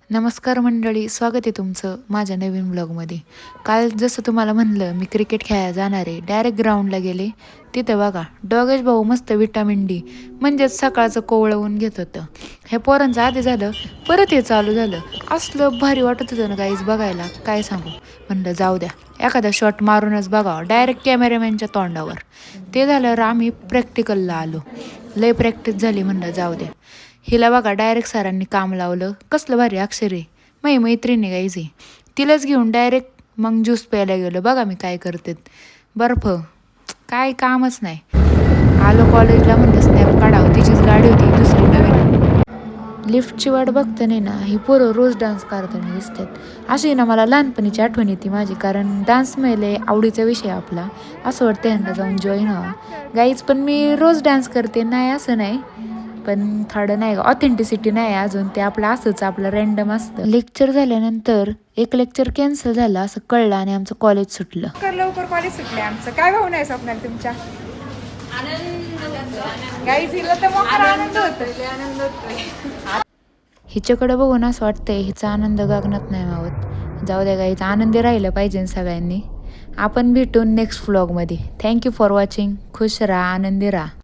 नमस्कार मंडळी, स्वागत आहे तुमचं माझ्या नवीन ब्लॉगमध्ये. काल जसं तुम्हाला म्हणलं मी क्रिकेट खेळायला जाणार आहे, डायरेक्ट ग्राउंडला गेले. तिथं बघा डोगेश भाऊ मस्त विटामिन डी म्हणजेच सकाळचं कोवळवून घेत होतं. हे पोरांचं आधी झालं, परत हे चालू झालं. असलं भारी वाटत होतं ना काहीच बघायला, काय सांगू. म्हणलं जाऊ द्या, एखादा शॉट मारूनच बघावं डायरेक्ट कॅमेरामॅनच्या तोंडावर. ते झाल्यावर आम्ही प्रॅक्टिकलला आलो. लय प्रॅक्टिस झाली, म्हणलं जाऊ द्या. हिला बघा डायरेक्ट सरांनी काम लावलं. कसलं भारी अक्षर आहे. माझी मैत्रिणी गाईज आहे. तिलाच घेऊन डायरेक्ट मग ज्यूस प्यायला गेलो. बघा मी काय करते. बर्फ काय कामच नाही. आलो कॉलेजला, म्हणलं स्नॅप काढावं. तिचीच गाडी होती दुसरी नवीन. लिफ्टची वाट बघते नाही ना, ही पोरं रोज डान्स करताना दिसतात. अशी ना मला लहानपणीची आठवण येते माझी, कारण डान्स मेले आवडीचा विषय आपला. असं वाटतं ह्यांना जाऊन जॉईन व्हावं गाईज. पण मी रोज डान्स करते नाही असं नाही, पण थोडं नाही, ऑथेंटिसिटी नाही अजून. ते आपलं असंच आपलं रँडम असतं. लेक्चर झाल्यानंतर एक लेक्चर कॅन्सल झालं असं कळलं आणि आमचं कॉलेज सुटलं. लवकर कॉलेज सुटले आमचं. काय भाऊ नाही स्वप्नाल तुमच्या? गाईज हिला तर मोठा आनंद होतोय. हिच्याकडे बघून असं वाटतंय हिचा आनंद गगनात नाही मावत. जाऊ द्या गाईच, आनंदी राहिलं पाहिजे सगळ्यांनी. आपण भेटून नेक्स्ट व्लॉगमध्ये. Thank you for watching. खुश राहा, आनंदी राहा.